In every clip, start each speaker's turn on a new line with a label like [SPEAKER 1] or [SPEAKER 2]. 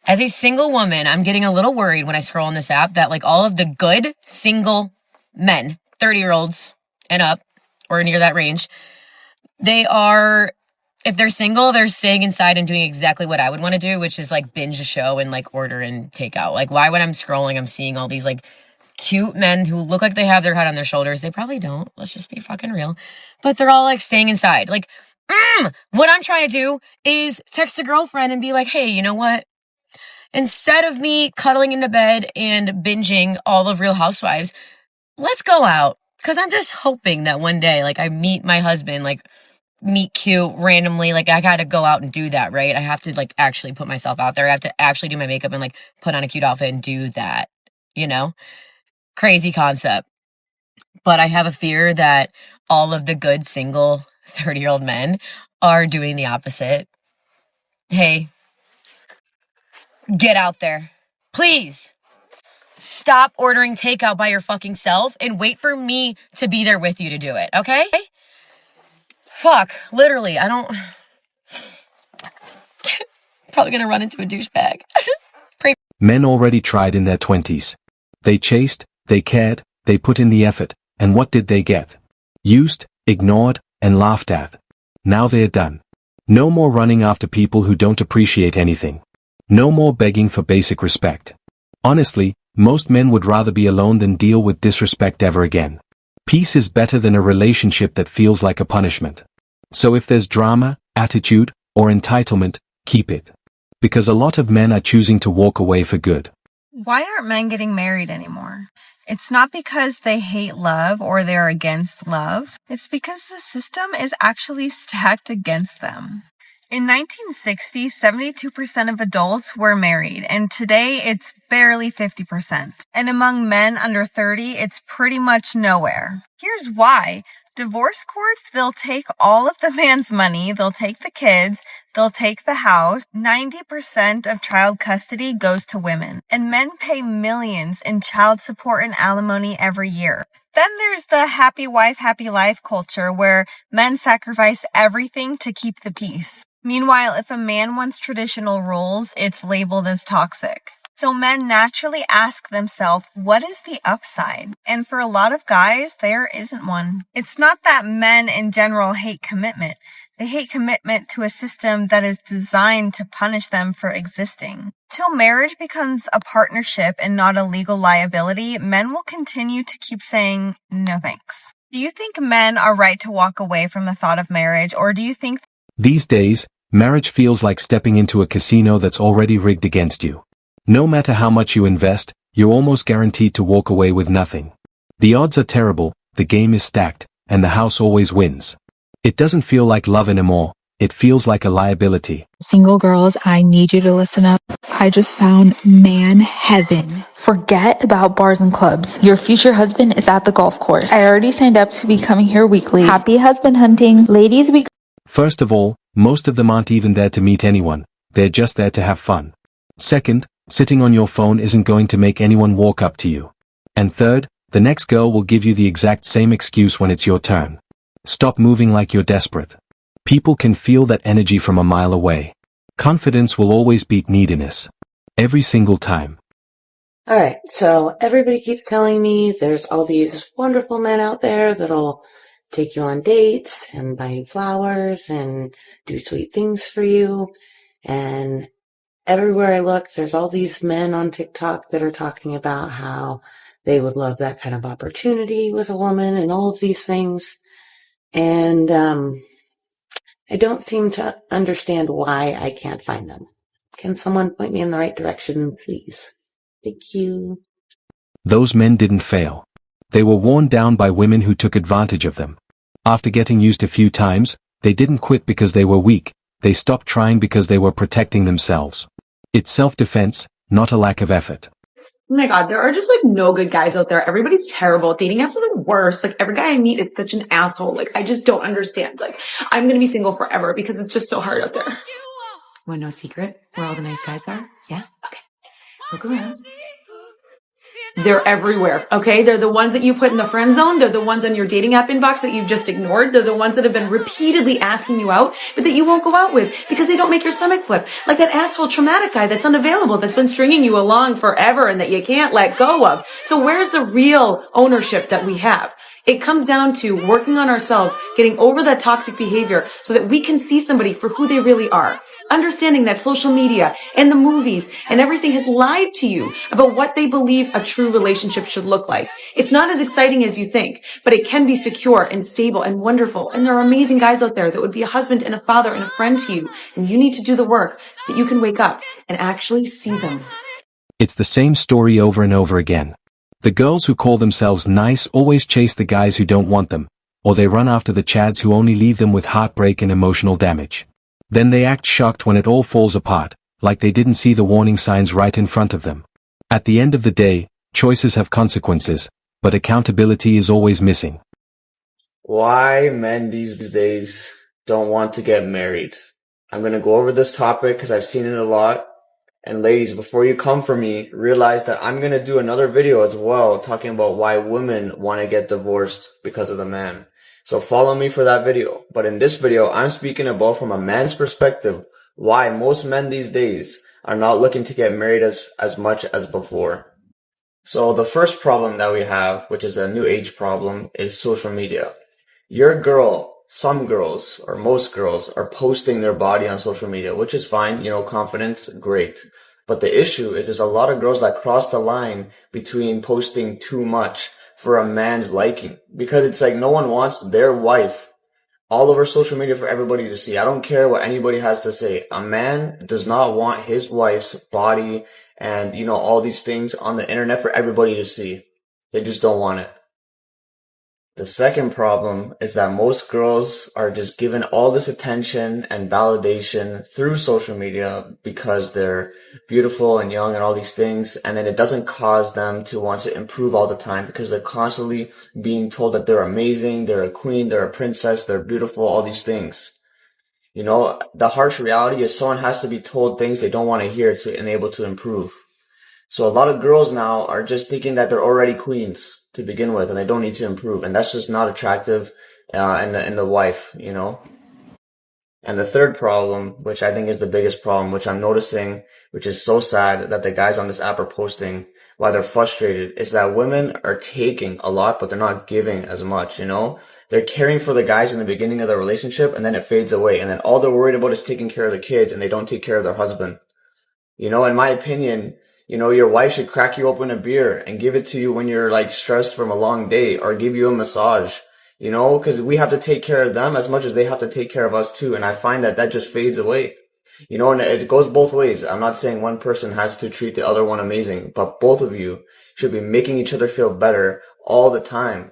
[SPEAKER 1] As a single woman, I'm getting a little worried when I scroll on this app that like all of the good single men, 30-year-olds and up, or near that range, they are, if they're single, they're staying inside and doing exactly what I would want to do, which is like binge a show and like order and take out. Like, why when I'm scrolling, I'm seeing all these like cute men who look like they have their head on their shoulders. They probably don't. Let's just be fucking real. But they're all like staying inside. Like, what I'm trying to do is text a girlfriend and be like, hey, you know what? Instead of me cuddling into bed and binging all of Real Housewives, let's go out. Because I'm just hoping that one day, like, I meet my husband, like, meet cute randomly. Like, I got to go out and do that, right? I have to, like, actually put myself out there. I have to actually do my makeup and, like, put on a cute outfit and do that, you know? Crazy concept. But I have a fear that all of the good single 30-year-old men are doing the opposite. Hey, get out there. Please. Stop ordering takeout by your fucking self and wait for me to be there with you to do it, okay? Fuck, literally, I don't... Probably gonna run into a douchebag.
[SPEAKER 2] Men already tried in their 20s. They chased, they cared, they put in the effort, and what did they get? Used, ignored, and laughed at. Now they're done. No more running after people who don't appreciate anything. No more begging for basic respect. Honestly, most men would rather be alone than deal with disrespect ever again. Peace is better than a relationship that feels like a punishment. So if there's drama, attitude, or entitlement, keep it. Because a lot of men are choosing to walk away for good.
[SPEAKER 3] Why aren't men getting married anymore? It's not because they hate love or they're against love. It's because the system is actually stacked against them. In 1960, 72% of adults were married, and today it's barely 50%. And among men under 30, it's pretty much nowhere. Here's why. Divorce courts, they'll take all of the man's money, they'll take the kids, they'll take the house. 90% of child custody goes to women, and men pay millions in child support and alimony every year. Then there's the happy wife, happy life culture where men sacrifice everything to keep the peace. Meanwhile, if a man wants traditional roles, it's labeled as toxic. So men naturally ask themselves, what is the upside? And for a lot of guys, there isn't one. It's not that men in general hate commitment. They hate commitment to a system that is designed to punish them for existing. Till marriage becomes a partnership and not a legal liability, men will continue to keep saying, no thanks. Do you think men are right to walk away from the thought of marriage, or do you think
[SPEAKER 2] These days, marriage feels like stepping into a casino that's already rigged against you. No matter how much you invest, you're almost guaranteed to walk away with nothing. The odds are terrible, the game is stacked, and the house always wins. It doesn't feel like love anymore, it feels like a liability.
[SPEAKER 4] Single girls, I need you to listen up. I just found man heaven. Forget about bars and clubs. Your future husband is at the golf course. I already signed up to be coming here weekly. Happy husband hunting. Ladies, we...
[SPEAKER 2] First of all, most of them aren't even there to meet anyone, they're just there to have fun. Second, sitting on your phone isn't going to make anyone walk up to you. And third, the next girl will give you the exact same excuse when it's your turn. Stop moving like you're desperate. People can feel that energy from a mile away. Confidence will always beat neediness. Every single time.
[SPEAKER 5] Alright, so everybody keeps telling me there's all these wonderful men out there that'll take you on dates and buy you flowers and do sweet things for you. And everywhere I look, there's all these men on TikTok that are talking about how they would love that kind of opportunity with a woman and all of these things. And I don't seem to understand why I can't find them. Can someone point me in the right direction, please? Thank you.
[SPEAKER 2] Those men didn't fail. They were worn down by women who took advantage of them. After getting used a few times, they didn't quit because they were weak. They stopped trying because they were protecting themselves. It's self-defense, not a lack of effort.
[SPEAKER 6] Oh my God, there are just like no good guys out there. Everybody's terrible. Dating apps are the worst. Like every guy I meet is such an asshole. Like I just don't understand. Like I'm going to be single forever because it's just so hard out there. Want to know a secret where all the nice guys are? Yeah? Okay. Look around. They're everywhere, okay? They're the ones that you put in the friend zone. They're the ones on your dating app inbox that you've just ignored. They're the ones that have been repeatedly asking you out, but that you won't go out with because they don't make your stomach flip. Like that asshole traumatic guy that's unavailable, that's been stringing you along forever and that you can't let go of. So where's the real ownership that we have? It comes down to working on ourselves, getting over that toxic behavior so that we can see somebody for who they really are. Understanding that social media and the movies and everything has lied to you about what they believe a true relationship should look like. It's not as exciting as you think, but it can be secure and stable and wonderful. And there are amazing guys out there that would be a husband and a father and a friend to you. And you need to do the work so that you can wake up and actually see them.
[SPEAKER 2] It's the same story over and over again. The girls who call themselves nice always chase the guys who don't want them, or they run after the chads who only leave them with heartbreak and emotional damage. Then they act shocked when it all falls apart, like they didn't see the warning signs right in front of them. At the end of the day, choices have consequences, but accountability is always missing.
[SPEAKER 7] Why men these days don't want to get married. I'm going to go over this topic because I've seen it a lot. And ladies, before you come for me, realize that I'm going to do another video as well talking about why women want to get divorced because of the man. So follow me for that video. But in this video, I'm speaking about from a man's perspective why most men these days are not looking to get married as much as before. So the first problem that we have, which is a new age problem, is social media. Your girl, some girls, or most girls, are posting their body on social media, which is fine, confidence, great. But the issue is there's a lot of girls that cross the line between posting too much for a man's liking. Because it's like no one wants their wife all over social media for everybody to see. I don't care what anybody has to say. A man does not want his wife's body and, all these things on the internet for everybody to see. They just don't want it. The second problem is that most girls are just given all this attention and validation through social media because they're beautiful and young and all these things, and then it doesn't cause them to want to improve all the time because they're constantly being told that they're amazing, they're a queen, they're a princess, they're beautiful, all these things. The harsh reality is someone has to be told things they don't want to hear to enable to improve. So a lot of girls now are just thinking that they're already queens to begin with, and they don't need to improve, and that's just not attractive in the wife, And the third problem, which I think is the biggest problem, which I'm noticing, which is so sad that the guys on this app are posting, why they're frustrated, is that women are taking a lot, but they're not giving as much, They're caring for the guys in the beginning of the relationship, and then it fades away, and then all they're worried about is taking care of the kids, and they don't take care of their husband. In my opinion, your wife should crack you open a beer and give it to you when you're stressed from a long day, or give you a massage, because we have to take care of them as much as they have to take care of us too. And I find that just fades away, and it goes both ways. I'm not saying one person has to treat the other one amazing, but both of you should be making each other feel better all the time.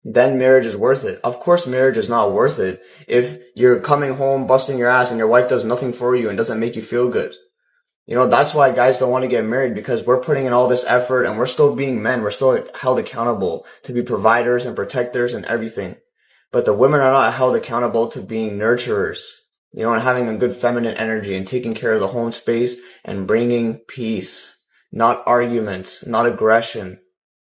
[SPEAKER 7] Then marriage is worth it. Of course, marriage is not worth it if you're coming home busting your ass and your wife does nothing for you and doesn't make you feel good. That's why guys don't want to get married, because we're putting in all this effort and we're still being men. We're still held accountable to be providers and protectors and everything. But the women are not held accountable to being nurturers, and having a good feminine energy and taking care of the home space and bringing peace, not arguments, not aggression,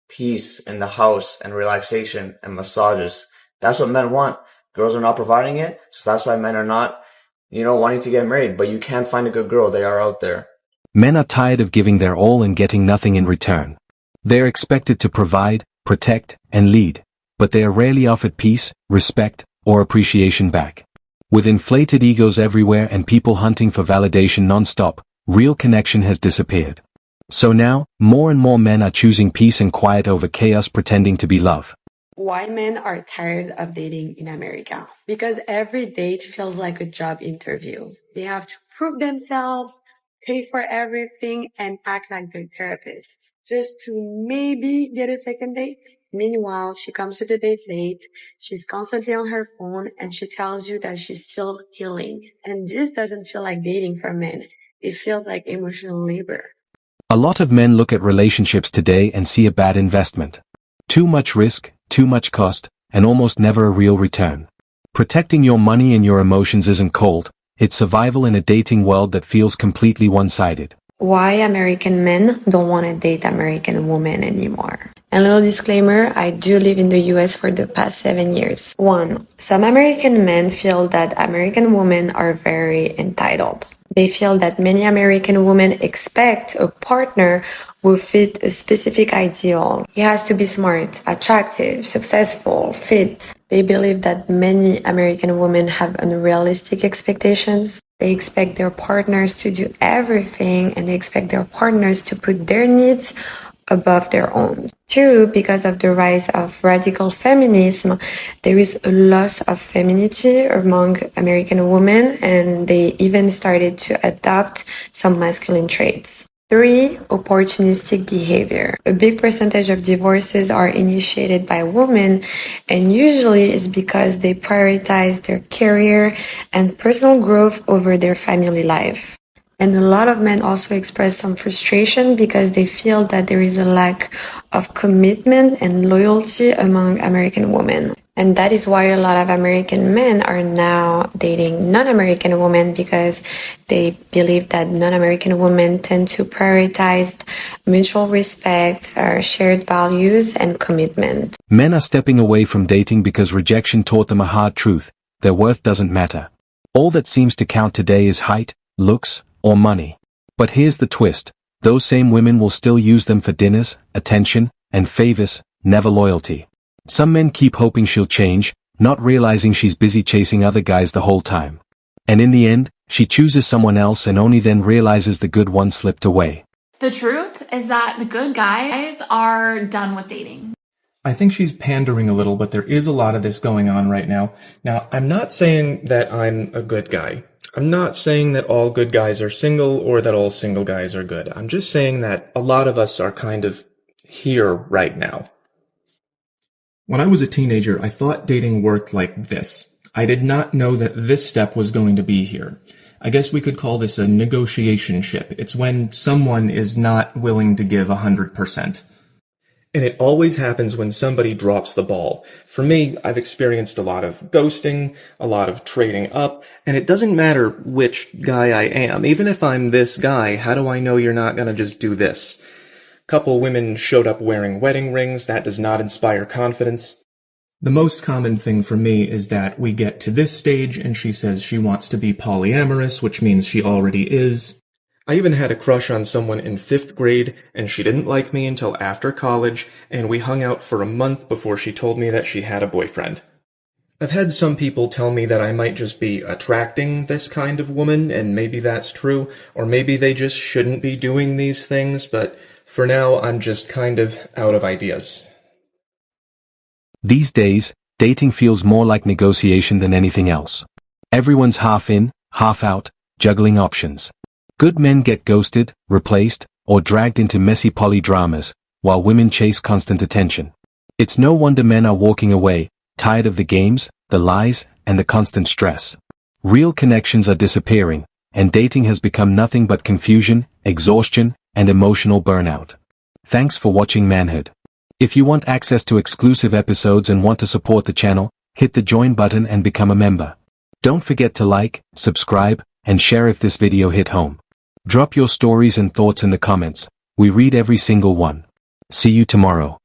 [SPEAKER 7] peace in the house and relaxation and massages. That's what men want. Girls are not providing it. So that's why men are not wanting to get married, but you can find a good girl. They are out there.
[SPEAKER 2] Men are tired of giving their all and getting nothing in return. They're expected to provide, protect, and lead, but they are rarely offered peace, respect, or appreciation back. With inflated egos everywhere and people hunting for validation non-stop, real connection has disappeared. So now, more and more men are choosing peace and quiet over chaos, pretending to be love.
[SPEAKER 8] Why men are tired of dating in America? Because every date feels like a job interview. They have to prove themselves, pay for everything, and act like their therapist just to maybe get a second date. Meanwhile, she comes to the date late, she's constantly on her phone, and she tells you that she's still healing. And this doesn't feel like dating for men. It feels like emotional labor.
[SPEAKER 2] A lot of men look at relationships today and see a bad investment. Too much risk, too much cost, and almost never a real return. Protecting your money and your emotions isn't cold, it's survival in a dating world that feels completely one-sided.
[SPEAKER 8] why American men don't want to date American women anymore. A little disclaimer, I do live in the US for the past 7 years. 1. Some American men feel that American women are very entitled. They feel that many American women expect a partner who fit a specific ideal. He has to be smart, attractive, successful, fit. They believe that many American women have unrealistic expectations. They expect their partners to do everything, and they expect their partners to put their needs above their own. 2, because of the rise of radical feminism, there is a loss of femininity among American women, and they even started to adopt some masculine traits. 3, opportunistic behavior. A big percentage of divorces are initiated by women, and usually it's because they prioritize their career and personal growth over their family life. And a lot of men also express some frustration because they feel that there is a lack of commitment and loyalty among American women. And that is why a lot of American men are now dating non-American women, because they believe that non-American women tend to prioritize mutual respect, shared values, and commitment.
[SPEAKER 2] Men are stepping away from dating because rejection taught them a hard truth: their worth doesn't matter. All that seems to count today is height, looks, or money. But here's the twist: those same women will still use them for dinners, attention, and favors, never loyalty. Some men keep hoping she'll change, not realizing she's busy chasing other guys the whole time. And in the end, she chooses someone else and only then realizes the good one slipped away.
[SPEAKER 9] The truth is that the good guys are done with dating.
[SPEAKER 10] I think she's pandering a little, but there is a lot of this going on right now. Now, I'm not saying that I'm a good guy. I'm not saying that all good guys are single or that all single guys are good. I'm just saying that a lot of us are kind of here right now. When I was a teenager, I thought dating worked like this. I did not know that this step was going to be here. I guess we could call this a negotiationship. It's when someone is not willing to give 100%. And it always happens when somebody drops the ball. For me, I've experienced a lot of ghosting, a lot of trading up, and it doesn't matter which guy I am. Even if I'm this guy, how do I know you're not gonna just do this? Couple women showed up wearing wedding rings. That does not inspire confidence. The most common thing for me is that we get to this stage and she says she wants to be polyamorous, which means she already is. I even had a crush on someone in 5th grade, and she didn't like me until after college, and we hung out for a month before she told me that she had a boyfriend. I've had some people tell me that I might just be attracting this kind of woman, and maybe that's true, or maybe they just shouldn't be doing these things, but for now, I'm just kind of out of ideas.
[SPEAKER 2] These days, dating feels more like negotiation than anything else. Everyone's half in, half out, juggling options. Good men get ghosted, replaced, or dragged into messy polydramas, while women chase constant attention. It's no wonder men are walking away, tired of the games, the lies, and the constant stress. Real connections are disappearing, and dating has become nothing but confusion, exhaustion, and emotional burnout. Thanks for watching Manhood. If you want access to exclusive episodes and want to support the channel, hit the join button and become a member. Don't forget to like, subscribe, and share if this video hit home. Drop your stories and thoughts in the comments. We read every single one. See you tomorrow.